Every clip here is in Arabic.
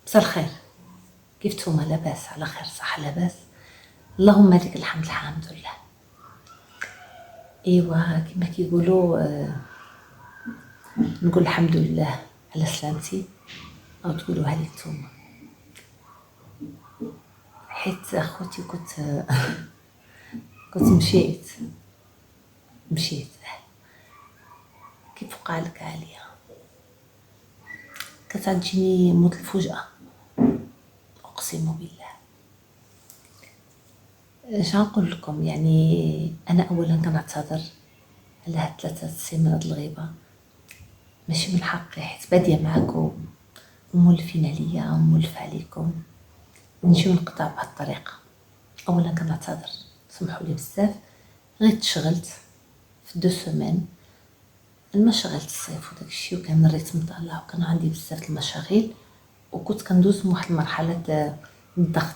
مساء الخير. كيف نتوما؟ لاباس على خير؟ صح لاباس، اللهم لك الحمد لله. ايوا كما كيقولوا نقول الحمد لله على سلامتي، او تقولوها لي نتوما، حيت اخوتي كنت مشيت كيف وقع لك عليا، كتعجيني موت الفجأة، اقسم بالله. اش نقول لكم؟ يعني انا اولا كنعتذر على هاد 3 سيمانات الغيبه، ماشي من حقي، حيت باديه معاكم ومولفين عليا ومولف عليكم، نجيو نقطع بهاد الطريقه. اولا كنعتذر، سمحوا لي بزاف، غير تشغلت في 2 سيمان، المشاغل الصيف وداكشي، وكان الريتم طالع وكان عندي بزاف المشاغل، وكنت كندوز من واحد المرحله الضغط.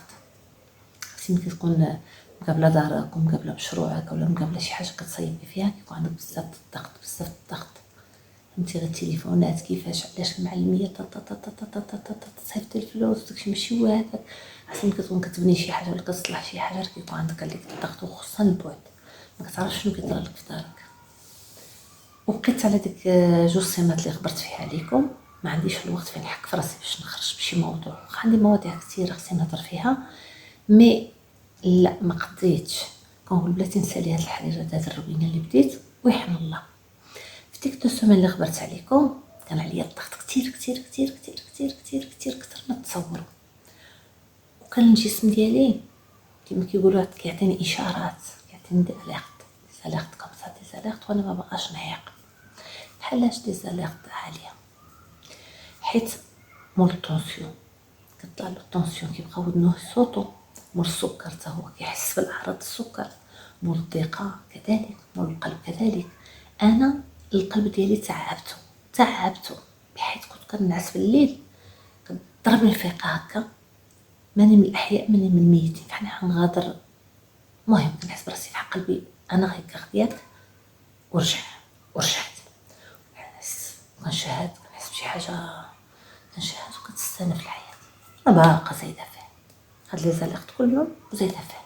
ملي كتكون مقابله دارك ومقابله مشروعك ولا مقابله شي حاجه كتصيبي فيها، كيكون عندك بزاف الضغط، فهمتي؟ غير التليفونات كيفاش علاش المعلميه تصيفط الفلوس داكشي ماشي هو هذاك. احسن كتكون كتبني شي حاجه ولا كتصلح شي حاجه، كيكون عندك عليك الضغط، وخصوصا البعد، ما كتعرفش شنو كيطرى لك في دارك. وبقيت على ديك 2 سيمانات اللي خبرت فيها عليكم، ما عنديش الوقت فين نحك في راسي باش نخرج بشي موضوع، عندي مواضيع كثيره خصني نهضر فيها، مي لا ما قديتش. كنقول بلاتي نسالي هاد الحريره، هاد الروينه اللي بديت ويحن الله. في ديك 2 سيمان اللي خبرت عليكم كان عليا الضغط كتير كتر ما تصوروا، وكان الجسم ديالي كما كيقولوا كيعطيني اشارات، كيعطيني دي زاليرت كوم سا، دي زاليرت، وانا ما بقاش نعيق. بحالاش دي زاليرت عاليه؟ حيت مول الطونسيون كطلع له الطونسيون كيبقاو ودنوه يصوتوا، مول السكر حتى هو كيحس بالاعراض السكر، مول الضيقه كذلك، مول القلب كذلك. انا القلب ديالي تعبته بحيث كنت كنعس في الليل كضربني الفيقه هكا، ماني من الاحياء ماني من الميتين، فحنا غنغادر. المهم كنحس براسي في حق قلبي انا هيك غديات ورجعت كنشهد، كنحس بشي حاجه، كنشهد وكتستانف الحياه. انا باقا زايده فيه هاد لي زاليرت كلهم وزايده فيه،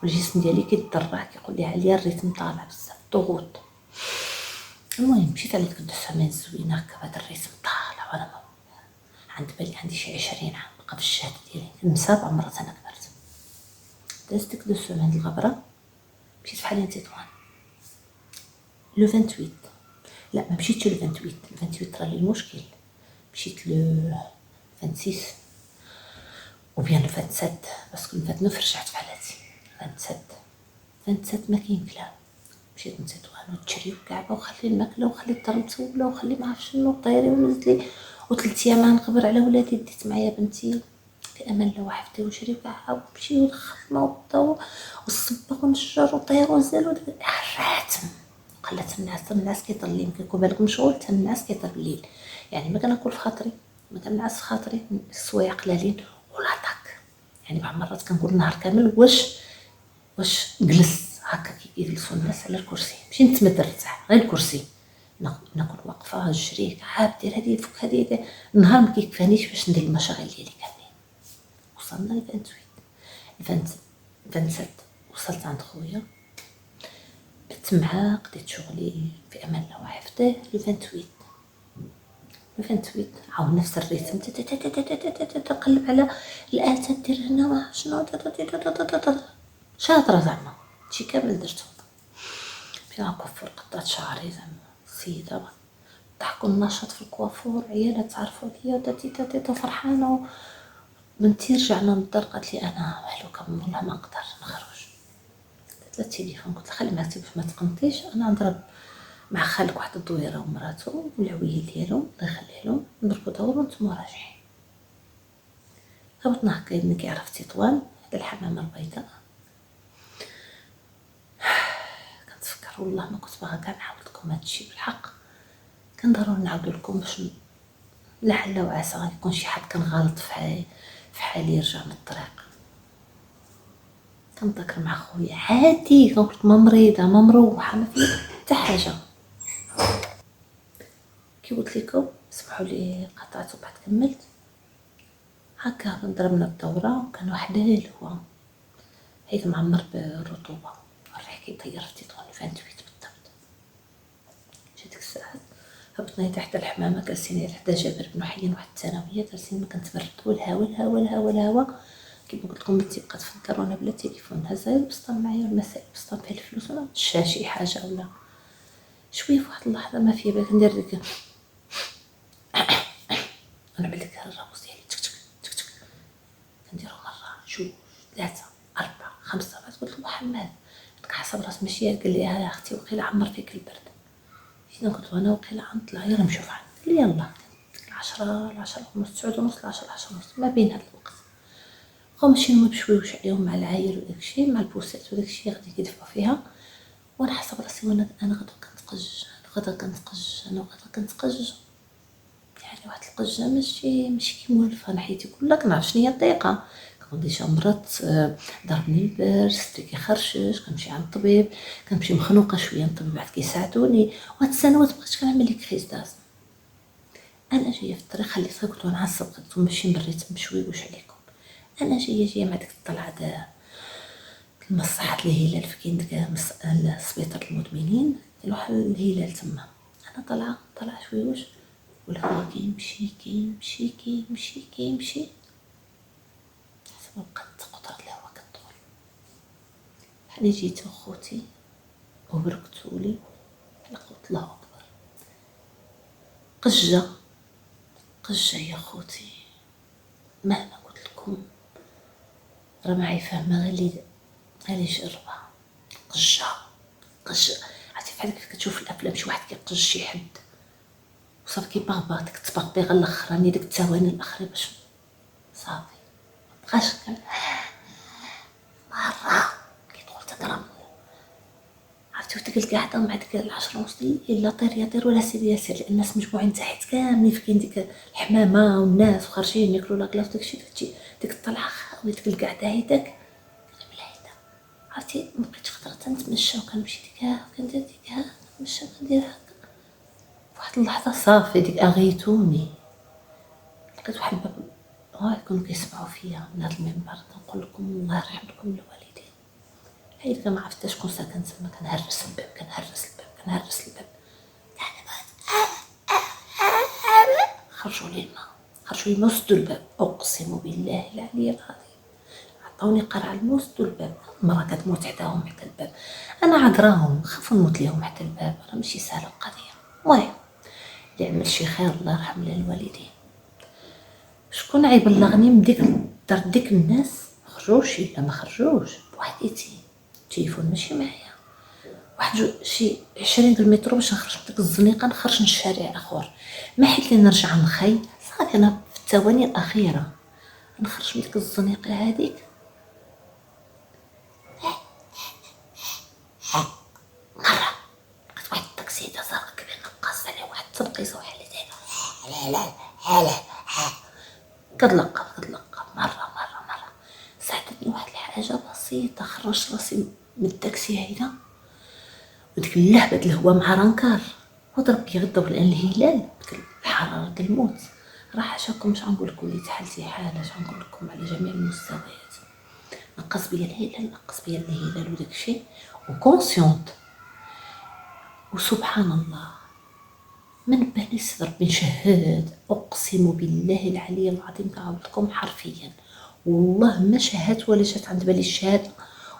والجسم ديالي كيتضرع، كيقول لي عليا الريتم طالع بزاف، ضغوط. المهم مشيت على ديك 2 سيمان زوينه هكا بهذا الريتم طالع، وانا عند بالي عندي شي 20 عام بقى في الشهاده ديالي، نسابع مرات انا كبرت. دازت ديك 2 سيمان الغبره، مشيت فحال تطوان لو 28. لا ما مشيتش لو 28، 28 راه لي المشكل، مشيت لو 26 وبيان لو 27، باسكو لو 29 رجعت في حالاتي. 27 ما كاين كلام. مشيت لتطوان وتشري وكعبه، وخلي الماكله وخلي الدار متسوله وخلي ما عرف شنو طيري ونزلت لي، و3 ايام غنقبر على ولادي، ديت معايا بنتي في امان الله وحفظي، ونشري كعبه ونمشي والخدمه والضو والصباغ ونشر وطير ونزل الراتم. قلت الناس كيطر الليل، كيكون بالك مشغول حتى الناس كيطر الليل، يعني ما كناكل في خاطري، ما كنعس في خاطري، السوايع قلالين ولا طاك. يعني بعض المرات كنقول نهار كامل واش جلس هكا كيجلسوا الناس على الكرسي، ماشي نتمد نرتاح، غير الكرسي، ناكل واقفه نجري عاد دير هادي فك هادي، النهار ما كيكفانيش باش ندير المشاغل ديالي كاملين. وصلنا ل 28 27 وصلت عند خويا، بت معاه، قضيت شغلي في امان الله وحفظه. لو 28 عاود نفس الريتم، تقلب على الاتات، دير هنا ما شنو شاطره زعما شي كامل درتو. فيها كوافور، قطعت شعري زعما السيده، ضحكوا النشاط في الكوافور، عيالها تعرفوا ليا وداتي فرحانه. بنتي رجعنا للدار قالت لي انا محلوكه والله ما نقدر نخرج. قلت لها التليفون، قلت لها خلي معاك باش ما تقنطيش، انا نضرب مع خالك واحد الدويره ومراته والعويل ديالو الله يخليه لهم، نضربوا دور وانتم راجعين. هبطنا هكا يدنا كيعرف تطوان هذا الحمامه البيضاء. كنتفكر والله ما كنت باغا كاع نعاود لكم هادشي، بالحق كان ضروري نعاود لكم باش لعل وعسى غيكون شي حد كان غلط في حالي يرجع من الطريق. كنتذكر مع خويا عادي، كنقول ما مريضه ما مروحه ما فيا حتى حاجه. كي قلت لكم اسمحوا لي قطعت وبعد كملت، هكا ضربنا الدورة، وكان واحد الهوا حيت معمر بالرطوبة، الريح كيطير في تيطوني 28 بالضبط. جا ديك الساعة هبطنا تحت الحمامة، جالسين حدا جابر بن حيان واحد الثانوية، جالسين ما كنتبردو، الهوا الهوا الهوا الهوا. كيما قلت لكم بنتي بقات في الدار وانا بلا تليفون، هزا البسطام معايا والمسائل البسطام فيه الفلوس، ولا تشا شي حاجة ولا شويه. في واحد اللحظة ما فيا بالك ندير ديك ونعمل لك الرابوس ديالي تك تك تك تك، كنديرو مرة جوج ثلاثة أربعة خمسة. بعد قلت له محمد حسب راس ماشي، قال لي يا اختي وقيلا عمر فيك البرد. فينا قلت له انا وقيلا غنطلع يلا نشوف عنك. قال لي يلا 10 10 ونص 9 ونص ل 10 10 ونص ما بين هاد الوقت. بقاو ماشيين بشويوش عليهم مع العاير وداكشي مع البوسات وداكشي غادي كيدفعو فيها. وانا حسب راسي وانا انا غدا كنتقج غدا كنتقج انا غدا كنتقج. يعني واحد القجه ماشي كيمولفه، انا حياتي كلها كنعرف شنو هي الضيقه. كنقول ديجا مرضت، ضربني البرد، ستري كيخرشش، كنمشي عند الطبيب، كنمشي مخنوقه شويه، الطبيب بعد كيساعدوني. وهاد السنوات بقيت كنعمل لي كريز داز. انا جايه في الطريق خليتها، قلت انا عصب قلت ماشي مريت بشويوش عليكم. انا جايه مع ديك الطلعه مصحة الهلال، فكاين ديك سبيطار المدمنين ديال واحد الهلال تما. انا طالعه شويوش، والهوا كيمشي كيمشي كيمشي كيمشي حسب بقات قطرة الهوا كطول. بحال جيتو خوتي وبركتولي، بحال قلت الله اكبر. قجة قجة يا خوتي، مهما قلت لكم راه معايا فاهمة، غير جربها. قجة قجة، عرفتي بحال كيف كتشوف في الافلام شي واحد كيقج شي حد وصافي كيباغبا ديك تبغبيغ الاخراني، ديك الثواني الاخرين باش صافي مبقاش مرة كيدخل تضرب. عرفتي ديك القعده مع ديك 10 ونص لا طير يا طير ولا سير يا سير، لان الناس مجموعين تحت كاملين، فكاين ديك الحمامه والناس وخارجين ياكلوا لاكلاف داكشي ديك الطلعه خاويه ديك القعده هيداك بلايده. عرفتي مبقيتش قادره تنتمشى، وكنمشي ديك وكندير ديك كنمشى كندير هكا. فواحد اللحظه صافي ديك اغيتوني، لقيت واحد الباب يكونوا كيسمعوا فيا من هذا المنبر. كنقول لكم الله يرحم لكم الوالدين. حيت ما عرفت شكون ساكن تما، كنهرس الباب كنهرس الباب كنهرس الباب. خرجوا لي الماء وسدوا الباب، اقسم بالله العلي العظيم عطاوني قرعه الماء وسدوا الباب. المراه كتموت حداهم حتى الباب، انا عاد راهم خافوا نموت ليهم حتى الباب، راه ماشي سهله القضيه. المهم اللي عمل شي خير الله يرحم للوالدين. شكون عيبلغني من ديك الدار ديك الناس خرجوش الا ما خرجوش بوحديتي، التليفون ماشي معايا، واحد شي 20 كيلومتر باش نخرج من ديك الزنيقه، نخرج من الشارع الاخر، ما حيت لي نرجع نخي صافي. انا في الثواني الاخيره نخرج من ديك الزنيقه هذيك. مره لقيت واحد الطاكسي داز كبير نقاص عليه واحد التنقيصه وحليت عليه لا لا لا كتلقى مرة ساعدتني واحد الحاجة بسيطة، خرجت راسي من التاكسي هيدا، وديك اللعبة الهوا مع رانكار وضرب كيغداو لان الهلال الحرارة د الموت. راه حاشاكم مش غنقول لكم وليت حالتي حالة، اش غنقول لكم على جميع المستويات. نقص بيا الهلال وداكشي وكونسيونت. وسبحان الله من بني ربي نشهد، اقسم بالله العلي العظيم كنعاود لكم حرفيا والله ما شهدت ولا جات عند بالي الشهاده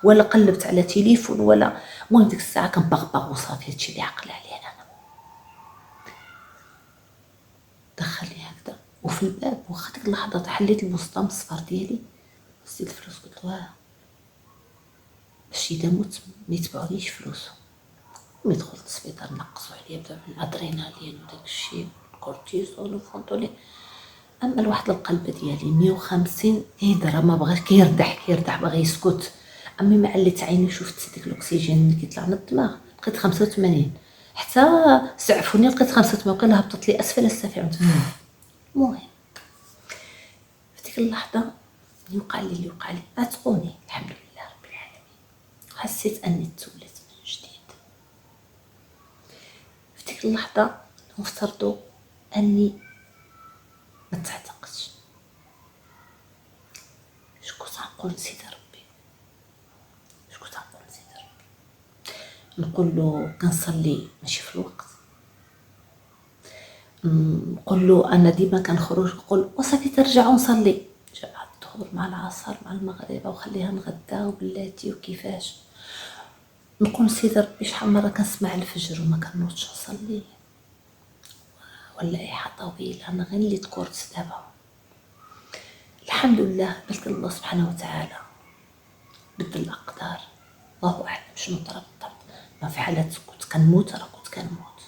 ولا قلبت على تليفون ولا. المهم ديك الساعه كنبغبغ وصافي، هادشي اللي عقل عليه انا. دخلني هكذا وفي الباب، واخا ديك اللحظه حليت البوسطه الصفر ديالي، سيت الفلوس قلت له باش اذا مت ما يتبعونيش فلوس. ملي دخلت السبيطار نقصوا عليا بداو الادرينالين وداك الشيء الكورتيزون وفونطولي. اما لواحد القلب ديالي 150 يهدر ما بغاش، كيردح باغي يسكت. امي ما عليت عيني شفت ديك الاكسجين اللي كيطلع من الدماغ لقيت 85، حتى سعفوني لقيت 85 وقيلا هبطت لي اسفل السافع. المهم في ديك اللحظه اللي وقع لي عتقوني الحمد لله رب العالمين. حسيت اني توليت من جديد. في ديك اللحظه نفترضوا اني ما تعتقدش، نقول سيدي ربي، اش كنت نقول سيدي ربي؟ نقول له كنصلي ماشي في الوقت، نقول له انا ديما كنخرج نقول وصافي ترجع ونصلي، جا الظهر مع العصر مع المغرب وخليها نغدا وبلاتي وكيفاش. نقول سيدي ربي شحال مره كنسمع الفجر وما كنوضش نصلي، ولا إحاطة طويلة. أنا غير اللي تكورت دابا الحمد لله قلت الله سبحانه وتعالى بدل الأقدار، الله أعلم شنو طرا بالضبط. ما في حالات كنت كنموت راه كنت كنموت.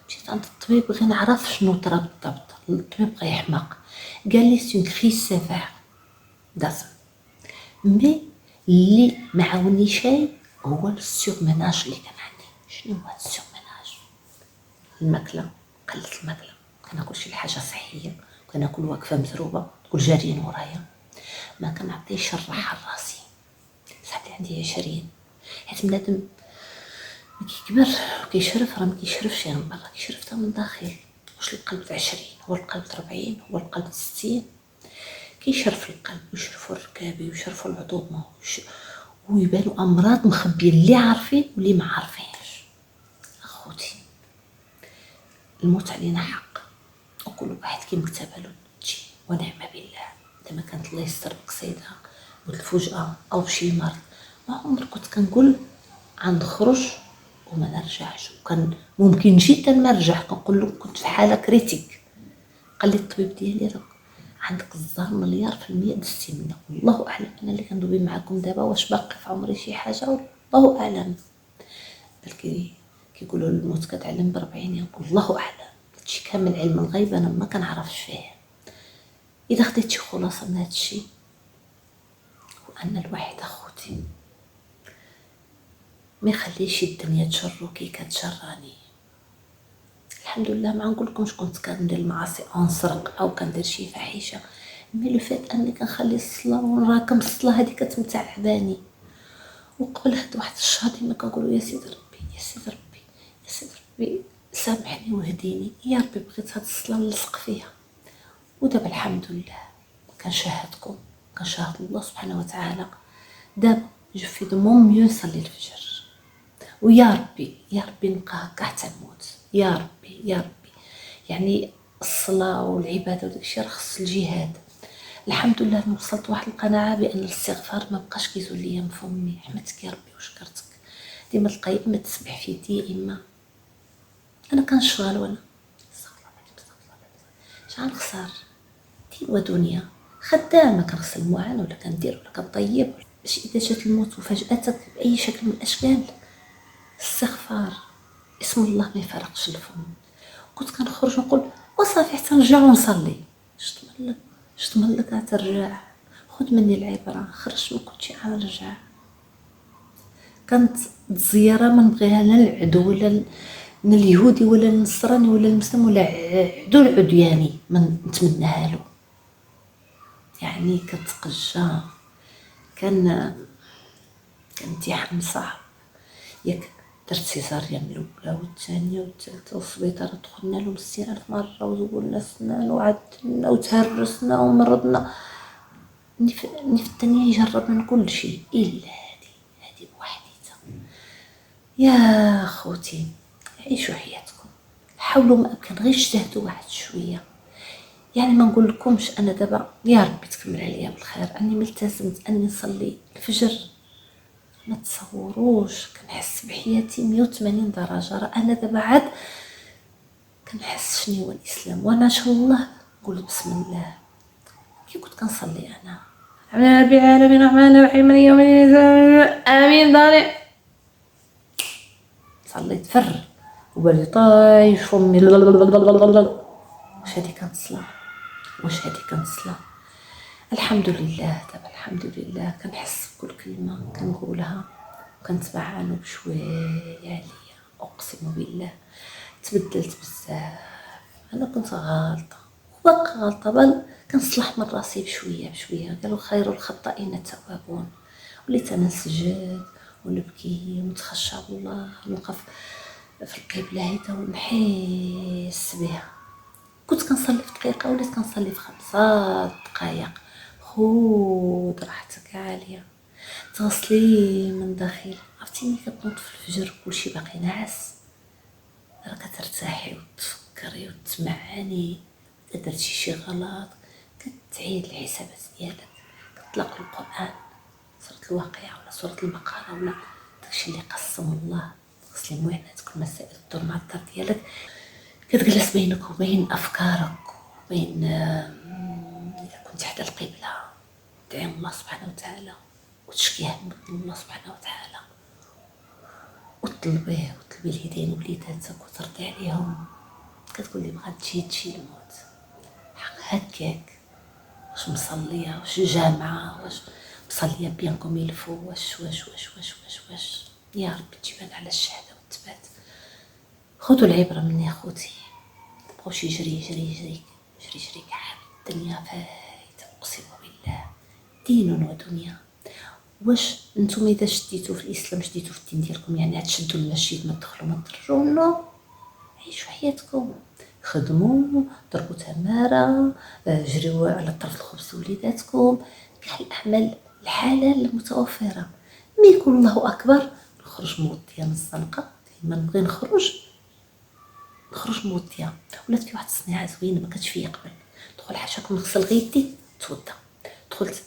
مشيت عند الطبيب غير نعرف شنو طرا بالضبط، الطبيب غيحماق قال لي سي كريس سيفير دازم، مي اللي ما عاوني شيء هو السيغمناج اللي كان عندي. شنو هو السيغمناج؟ الماكله، قلة الماكله، كناكل شي حاجه صحيه، كناكل وقفه مزروبه تقول جاريين ورايا، ما كنعطيش الراحه لراسي. صاحبي عندي 20، حيت بنادم ملي كيكبر وكيشرف راه مكيشرفش من برا، كيشرف حتى من داخل. واش القلب 20 هو القلب 40 هو القلب 60؟ كيشرف القلب ويشرفوا الركابي ويشرفوا العظومه ويبانوا امراض مخبيه اللي عارفين واللي ما عارفينش. اخوتي الموت علينا حق، وكل واحد كيما كتب له تجي ونعم بالله. لما كانت الله يستر قصيده والفجأة او شي مرض، ما عمر كنت كنقول غنخرج وما نرجعش، وكان ممكن جدا ما نرجع. كنقول له كنت في حاله كريتيك، قال لي الطبيب ديالي راك عندك الزهر مليار في المية دزتي منه. والله اعلم انا اللي كندوي معاكم دابا واش باقي في عمري شي حاجه، والله اعلم. بلكي كيقولوا الموت كتعلم ب40 يوم، والله اعلم. هادشي كامل علم الغيب انا ما كنعرفش فيه. اذا خديت شي خلاصه من هادشي وان الواحد اخوتي ما يخليش الدنيا تجرو كي كتجراني. الحمد لله ما نقولكمش كنت كندير المعاصي او نسرق او كندير شي فاحشه، مي لو فات اني كنخلي الصلاه ونراكم الصلاه هذيك كتمتعباني. وقبل هاد واحد الشهر ديما كنقولوا يا سيدي ربي يا سيدي ربي يا سيدي ربي سامحني واهديني يا ربي، بغيت هاد الصلاه نلصق فيها. ودابا الحمد لله كنشاهدكم، كنشاهد الله سبحانه وتعالى. دابا جو في دو مون ميو نصلي الفجر، ويا ربي يا ربي نبقى هكا حتى نموت. يا ربي يا ربي، يعني الصلاه والعباده وداكشي راه خص الجهاد. الحمد لله أنا وصلت واحد القناعه بان الاستغفار ما بقاش كيزول ليا من فمي. حمدتك يا ربي وشكرتك. ديما تلقاي اما تسبح في يدي اما انا كنشغل وانا شحال خسر دين ودنيا خدامه، كنغسل المعان ولا كندير ولا كنطيب. باش اذا جات الموت وفجأتك باي شكل من الاشكال، استغفار اسم الله ما يفرقش الفم. كنت كنخرج نقول وصافي حتى نرجع ونصلي. شتملك ترجع؟ خذ مني العبره، خرج ما كنتش غنرجع. كانت الزياره ما نبغيها لا العدو ولا اليهودي ولا النصراني ولا المسلم ولا عدو العدياني، ما نتمناها له. يعني كتقجا كان امتحان صعب. ياك درت سيزاريان الاولى والثانيه والثالثه والسبيطار دخلنا له 60,000 مره وزولنا سنان وعدلنا وتهرسنا ومرضنا. ني في الدنيا يجرب من كل شيء الا هذه بوحديتها. يا خوتي عيشوا حياتكم، حاولوا ما امكن غير اجتهدوا واحد شويه. يعني ما نقول لكمش انا دابا يا ربي تكمل عليا بالخير اني ملتزمت اني نصلي الفجر، ما تصوروش كنحس بحياتي 180 درجه. راه انا دابا عاد كنحس شنو هو الاسلام، وانا ان شاء الله نقول بسم الله كي كنت كنصلي انا امين رب العالمين الرحمن الرحيم مالك يوم الدين امين ضاري. صليت فر وبالي طايش فمي. واش هادي كانت صلاه؟ واش هادي كانت صلاه؟ الحمد لله دابا الحمد لله كنحس بكل كلمه كنقولها وكنتبع بشويه عليا. اقسم بالله تبدلت بزاف. انا كنت غالطه وباقا غالطه، بل كنصلح من راسي بشويه بشويه. قالوا خير الخطائين التوابون. وليت انا نسجد ونبكي ونتخشى بالله ونوقف في القبله هيدا ونحس بها. كنت كنصلي في دقيقه وليت كنصلي في 5 دقائق. خود راحتك عاليه، تغسلي من داخل. عرفتي ملي كتنوض في الفجر كلشي باقي ناعس، راه كترتاحي وتفكري وتمعني. اذا درتي شي غلط كتعيد الحسابات ديالك، كتطلق القران، سورة الواقعة ولا سورة البقرة ولا داكشي اللي قسم الله. تغسلي مويناتك والمسائل الدور مع الدار ديالك، كتجلس بينك وبين افكارك وبين اذا كنت حدا القبلة تدعي الله سبحانه وتعالى وتشكي همك الله سبحانه وتعالى وتطلبيه وتطلبي اليدين وليداتك وترضي عليهم. كتقول لي بغات تجي الموت حق هكاك. واش مصليه، واش جامعه، واش مصليه بيان كوم يلفو، واش يا ربي تجيبنا على الشهاده والثبات. خذوا العبره مني خوتي، متبقاوش يجري كاع الدنيا فايته. اقسم بالله دين ودنيا. واش نتوما اذا شديتو في الاسلام شديتو في الدين ديالكم يعني غتشدوا المسجد ما تدخلوا ما تضروا؟ نو، عيشوا حياتكم، خدموا، ضربوا تماره، جريوا على طرف الخبز وليداتكم، كاع الاعمال الحلال المتوفره. ملي يكون الله اكبر نخرج موطيه من الزنقه. ديما نبغي نخرج موطيه. ولات في واحد الصنيعه زوينه ما كانتش فيا قبل. ندخل حاشاكم نغسل غيدي نتوضا، دخلت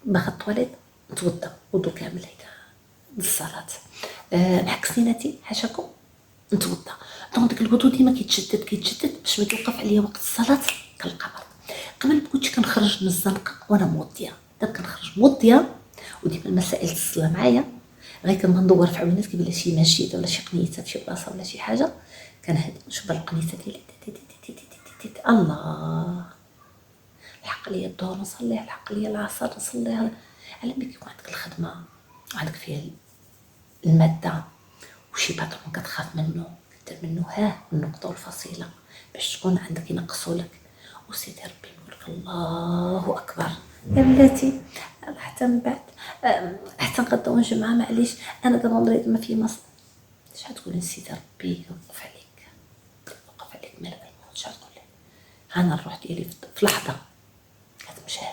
باغا الطواليت نتوضا وضو كامل هكا للصلاه، نحك سنيناتي حاشاكم نتوضا. دونك داك الوضو ديما كيتجدد باش ما توقف عليا وقت الصلاه كالقمر. قبل كنت كنخرج من الزنقه وانا موضيه، دابا كنخرج موضيه وديما المسائل الصلاه معايا. غير كنبغي ندور في عوينات كيبان شي مسجد ولا شي قنيته في شي بلاصه ولا شي حاجه، كنهد نشوف القنيته ديالي الله الحق ليا الظهر نصليها، الحق ليا العصر نصليها. على ملي كيكون عندك الخدمه وعندك فيها الماده وشي باترون كتخاف منه دير منه النقطه والفصيله باش تكون عندك ينقصوا لك، وسيدي ربي نقولك الله اكبر يا بلاتي. حتى من بعد حتى نغدا ونجمعها معليش انا دابا مريض ما في مصر. شحال تقولي سيدي ربي يوقف عليك ملك الموت. شحال تقولي انا الروح ديالي في لحظه كتمشات.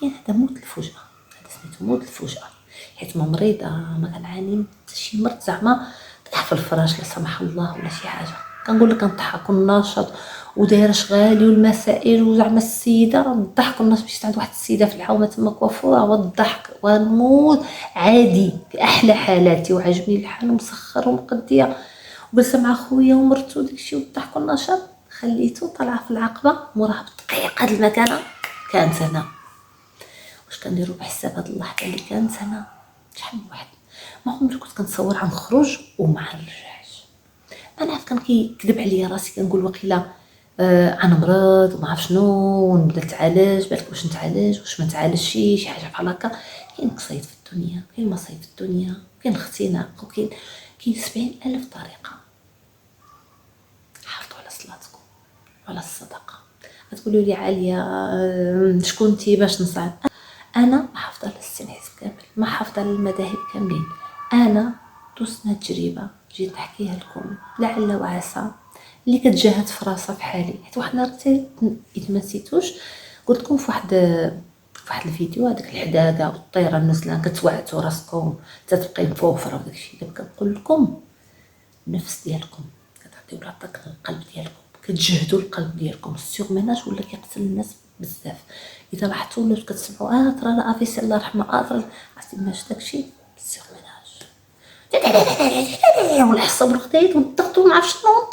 كاين هذا موت الفجأة، هذا سميتو موت الفجأة. حيت ما مريضه ما كنعاني حتى شي مرض زعما طيح في الفراش لا سمح الله ولا شي حاجه. كنقول لك كنضحك ونناشط ودايره شغالي والمسائل وزعما السيده نضحك ونناشط. مشيت عند واحد السيده في العومه تما كوافوره والضحك ونموت عادي في احلى حالاتي وعجبني الحال ومسخر ومقديه وجلسه مع خويا ومرتو داكشي والضحك والنشاط. خليته طلع في العقبه موراها بدقيقه هاد المكانه كانت هنا. واش كنديروا بحساب هاد اللحظه اللي كانت هنا؟ شحال من واحد ما عمري كنت كنتصور غنخرج وما نرجعش. انا عارف كان كيكذب عليا راسي كنقول وقيلا انا مرض وما عرف شنو ونبدا نتعالج. بالك واش نتعالج واش ما نتعالجش شي حاجه بحال هكا. كاين مصايب في الدنيا، كاين مصايب في الدنيا، كاين الاختناق وكاين 70,000 طريقه. حافظوا على صلاتكم وعلى الصدقه. غتقولوا لي عاليه شكون انتي باش نصعد؟ انا حافظه على الحزب كامل، ما حافظه على المذاهب كاملين. انا دوزنا تجربه جيت نحكيها لكم لعل وعسى اللي كتجاهد في راسها بحالي. حيت واحد النهار اذا ما نسيتوش قلت لكم في واحد الفيديو هذيك الحداقه والطيره النزلان كتوعدوا راسكم تتبقاي مفوفره وداكشي. دابا كنقول لكم النفس ديالكم كتعطيو لها طاقه القلب ديالكم، كتجهدوا القلب ديالكم. السيغمناج ولا كيقتل الناس بزاف. اذا لاحظتوا ولا كتسمعوا ترى لا افيسي الله يرحمها ترى عرفتي ماش داكشي السيغمناج والعصب والخدايد والضغط وما عرف شنو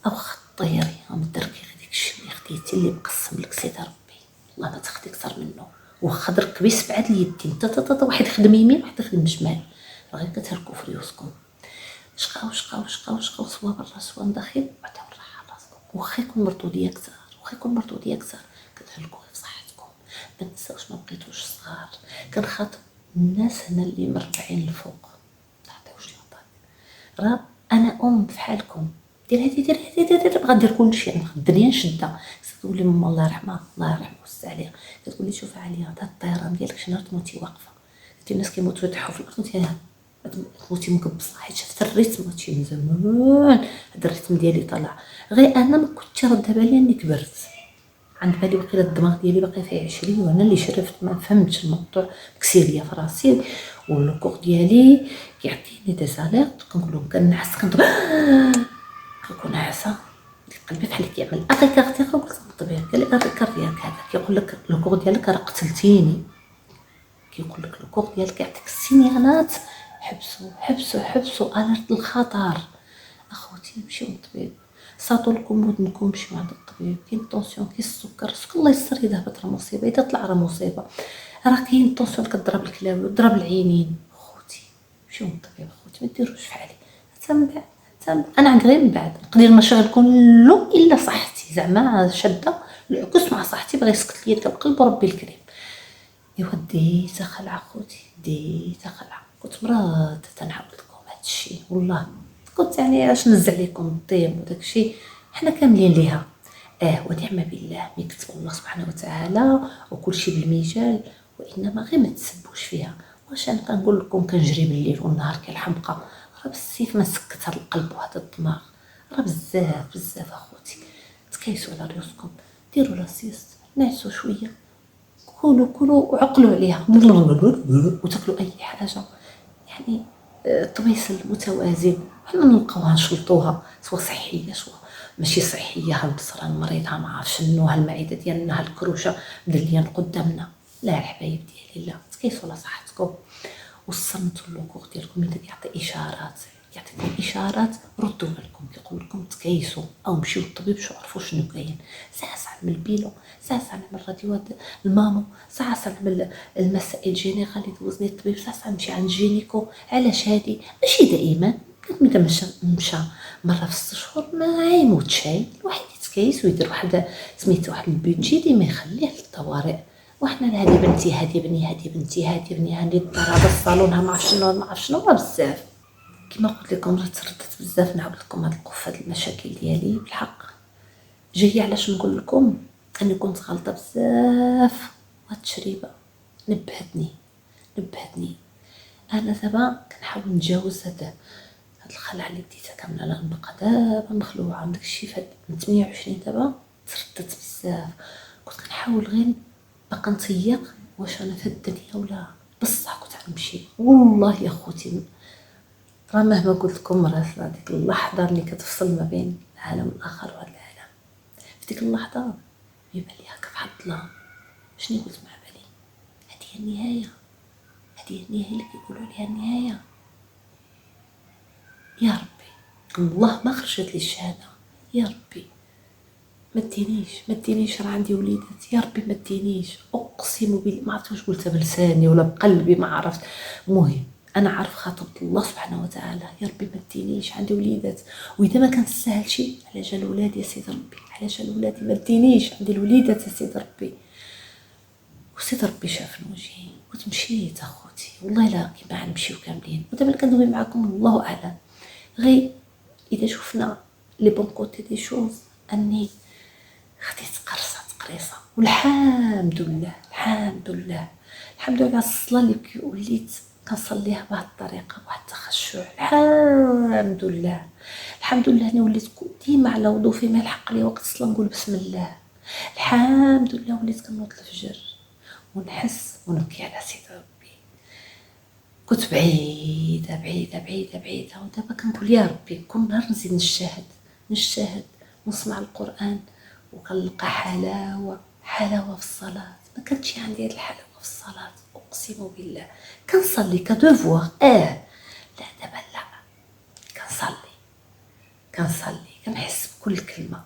او خطيري ومدركي غير داكشي اللي خديتي اللي مقسم لك سيدي ربي والله ما تاخدي اكثر منه. واخا دركبي 7 اليدين واحد يخدم يمين واحد يخدم شمال غير كتهركوا في ريوسكم. شقاو سوا برا سوا من داخل عطيو الراحه لراسكم. واخا يكون مردوديه كثار كتهلكوا في صحتكم. ما تنساوش ما بقيتوش صغار. كنخاطب الناس هنا اللي من 40 الفوق تعطيوش العطاء. راه انا في حالكم دير هادي بغا ندير كلشي انا الدنيا شده. تقول لي ماما الله يرحمها الله يرحمها ويوسع عليها كتقول لي شوف عليا هذا الطيران ديالك شنو تموتي واقفه. قلت الناس كيموتوا يطيحوا في الارض انت تموتي مكبصه. حيت شفت الريتم ماشي من زمان هذا الريتم ديالي طلع. غير انا ما كنتش راه دابا لي اني كبرت عند بالي وقيله الدماغ ديالي باقي فيه 20 وانا اللي شرفت ما فهمتش الموضوع مكسير ليا في راسي. والكور ديالي كيعطيني دي زاليرت كنقول لهم كنعس كنكون ناعسه قلبي بحال كيعمل كارتي كنقول لهم الطبيعي قال لي الريكار ديالك هذا كيقول لك الكور ديالك راه قتلتيني، كيقول لك الكور ديالك يعطيك السينيالات حبسوا اليرت الخطر. اخوتي نمشيو للطبيب، صاتوا لكم ودنكم مشيو عند الطبيب. كاين الطونسيون كاين السكر الله يسر اذا هبط راه مصيبه، اذا طلع راه مصيبه، راه كاين الطونسيون كضرب الكلاوي وضرب العينين. اخوتي مشيو للطبيب اخوتي ما ديروش فحالي. حتى من بعد انا عندي غير من بعد نقدر نشغل كله الا صحتي زعما شاده العكس مع صحتي بغا يسكت ليا القلب وربي الكريم. ايوا ديت خلع خوتي ديت خلع، كنت مرات تنعاود لكم هادشي والله كنت يعني علاش نزع لكم الطيب وداكشي حنا كاملين ليها. ونعم بالله ملي كتب الله سبحانه وتعالى وكل شيء بالميجال، وانما غير ما تسبوش فيها. واش انا كنقول لكم كنجري بالليل والنهار كالحمقى، راه بالسيف ما سكت هاد القلب وهذا الدماغ، راه بزاف اخوتي. تكيسوا على راسكم، ديروا لا سيست، نعسوا شويه، كلوا وعقلوا عليها وتاكلوا اي حاجه يعني طويسل متوازن. حنا نلقاوها نشلطوها سوا صحيه سوا ماشي صحيه، ها البصره المريضه ما عرف شنو، ها المعده ديالنا ها الكروشه مدليان قدامنا. لا الحبايب ديالي لا تكيسوا على صحتكم وصنتوا اللوكور ديالكم. اذا كيعطي اشارات يعطيكم اشارات ردوا بالكم، كيقول لكم تكيسوا او مشيو للطبيب شو عرفوا شنو كاين. ساعه نعمل البيلو، ساعه نعمل راديوات المامو، ساعه نعمل المسائل جينيرال اللي دوزني الطبيب، ساعه نمشي عند جينيكو. علاش هادي ماشي دائما، ملي مشى مره في 6 شهور ما يموت شي، الواحد يتكيس ويدير واحد سميتو واحد البيدجي اللي ما يخليه للطوارئ. وحنا هادي بنتي هادي بني هادي بنتي هادي بني هادي الدار هذا الصالون ها ما عرف شنو بزاف. كما قلت لكم راه ترددت بزاف نعاود لكم هاد القفه د المشاكل ديالي بالحق جايه علاش نقول لكم اني كنت غلطه بزاف. وهاد التشريبه نبهتني انا دابا كنحاول نتجاوز هاد الخلع اللي بديتها كامله. لا نبقى دابا مخلوعه من داكشي فهاد من 28 دابا ترددت بزاف. كنت كنحاول غير باقا نتيق واش انا في الدنيا ولا بصح كنت غنمشي. والله يا خوتي راه مهما قلت لكم راه ديك اللحظه اللي كتفصل ما بين العالم الاخر وهذا العالم، في ديك اللحظه يبان لي هكا بحال الظلام. شنو قلت مع بالي هذه النهايه اللي كيقولوا ليها النهايه. يا ربي الله ما خرجت لي الشهاده، يا ربي ما تدينيش راه عندي وليدات، يا ربي ما تدينيش. اقسم بالله ما عرفت واش قلتها بلساني ولا بقلبي ما عرفت. المهم انا عارف خاطب الله سبحانه وتعالى، يا ربي ما تدينيش عندي وليدات، واذا ما كان تستاهل شيء على جال ولادي يا سيدي ربي، على جال ولادي ما تدينيش عندي الوليدات يا سيدي ربي. وسيدي ربي شافني وجهي كنت مشيت اخوتي والله لا كيما غنمشيو كاملين. ودابا اللي كندوي معكم الله اعلم غير اذا شفنا لي بون كوتي دي شوز اني خديت قريصه والحمد لله على الصلاه اللي وليت كنصليها بهذه الطريقه بواحد التخشع. الحمد لله اني وليت ديما على وضو فيما يلحق لي وقت الصلاه نقول بسم الله. الحمد لله وليت كنوض الفجر ونحس ونبكي على سيدي ربي. كنت بعيده ودابا كنقول يا ربي كل نهار نزيد نجتهد ونسمع القران وكنلقى حلاوه في الصلاه. ما كانتش عندي هاد الحلاوه في الصلاه اقسم بالله. كنصلي كدوفوار لا دابا لا كنصلي كنحس بكل كلمه.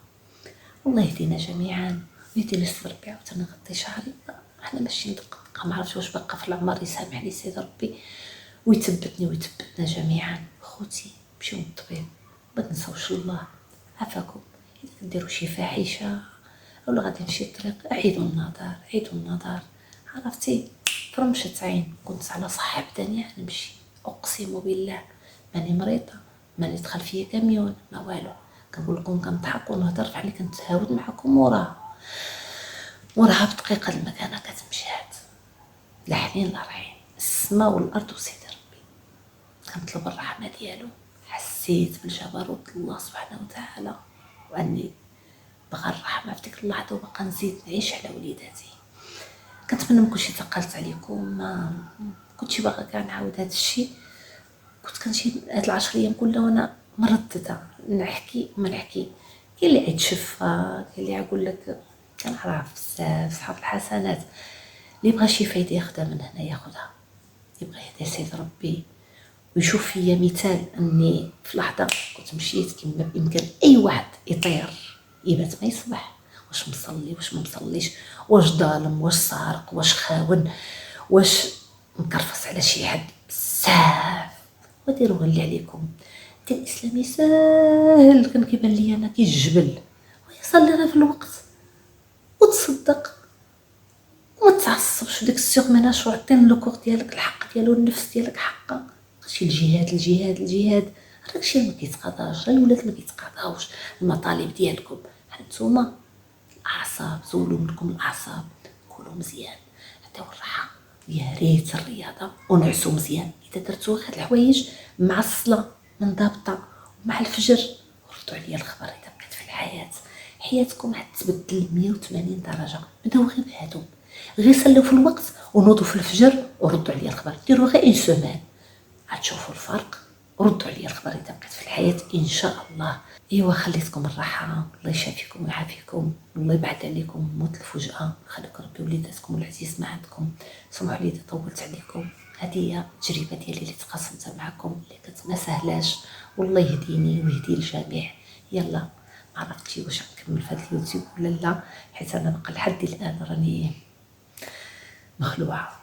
الله يهدينا جميعا ويهدي لي صدر ربي عاوتاني نغطي شعري. احنا ماشي دقه ما عرفتش واش باقا في العمر يسامحني سيدي ربي ويثبتني جميعا. خوتي مشيو للطبيب ما تنساوش الله عافاكم. اذا كديروا شي فاحشه ولا غادي نمشي الطريق عيدوا النظر عرفتي فرمشت عين. كنت على صحه بدنيه نمشي اقسم بالله ماني مريضه ماني دخل فيا كاميون ما والو. كنقول لكم كنضحك ونهضر بحال كنت هاود معكم وراها بدقيقه المكانه كتمشيات لا حنين لا رحيم السما والارض وسيدي ربي. كنطلب الرحمه ديالو، حسيت بالجبروت الله سبحانه وتعالى واني بغى الرحمة في ديك اللحظة، وبقى نزيد نعيش على وليداتي. كنتمنى مكنتش ثقلت عليكم، ما كنتش باغا كاع نعاود هذا الشيء. كنت كنمشي هاد العشر ايام كلها وانا مردده نحكي وما نحكي. كاين اللي يتشفى، كاين اللي يقول لك. كنعرف بزاف صحاب الحسنات اللي بغى شي فايده ياخدها من هنا ياخدها، يبغى يهدي سيد ربي ويشوف فيا مثال اني في لحظه كنت مشيت كما بامكان اي واحد يطير يبات ما يصبح، واش مصلي واش ما مصليش، واش ظالم واش سارق واش خاون واش مكرفص على شي حد بزاف. وديروا غير اللي عليكم. الدين الاسلامي ساهل، كان كيبان لي انا كي الجبل. ويصلي غير في الوقت وتصدق وما تعصبش ديك السيغمناش، وعطينا لو كور ديالك الحق ديالو، النفس ديالك حقها. ماشي الجهاد راك شي ما كيتقاضاش، الولاد ما كيتقاضاوش المطالب ديالكم. هانتوما الاعصاب، زولوا منكم الاعصاب، كلوا مزيان، عطيو الراحه، يا ريت الرياضه ونعسوا مزيان. اذا درتو هاد الحوايج مع الصلاه منضبطه ومع الفجر، ردوا عليا الخبر اذا بقيت في الحياه. حياتكم حتتبدل 180 درجه. بداو غير بهادو، غير صلوا في الوقت ونوضوا في الفجر وردوا عليا الخبر. ديروا غير ان سومان غتشوفوا الفرق، وردوا عليا الخبر اذا بقيت في الحياه ان شاء الله. ايوا خليتكم الراحه، الله يشافيكم ويعافيكم، الله يبعد عليكم موت الفجأة، خليكم ربي وليداتكم العزيز ما عندكم. سمحوا لي اذا طولت عليكم، هذه هي التجربه ديالي اللي تقاسمتها معكم، اللي كانت ما سهلاش، والله يهديني ويهدي الجميع. يلا ما عرفتي واش نكمل في هذا اليوتيوب ولا لا، حيت انا بقى لحد الان راني مخلوعه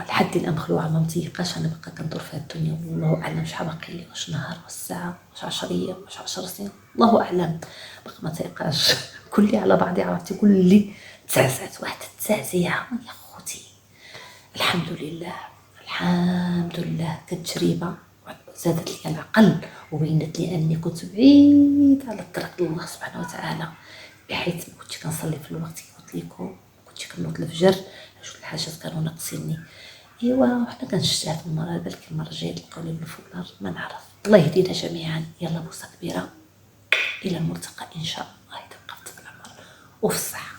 لحد الان مخلوعه، ما متيقاش انا بقى كندور في الدنيا، والله اعلم شحال باقي لي، واش نهار واش ساعه واش 10 ايام واش 10 سنين، الله اعلم. بقى ما تيقاش كلي على بعضي. عرفتي كلي تزعزعت واحد التزعزيعه يا خوتي. الحمد لله كتجربه زادت لي العقل، وبينت لي اني كنت بعيد على الطريق الله سبحانه وتعالى، بحيث ما كنتش كنصلي في الوقت اللي قلت لكم، ما كنتش كنوض الفجر، جوج الحاجات كانوا ناقصيني. ايوا وحنا كنشتاو في المره، بلكي المره الجايه تلقاوني بالفولار، ما نعرف. الله يهدينا جميعا. يلا بوسه كبيره، الى الملتقى ان شاء الله، يتبقى في العمر وفي الصحه.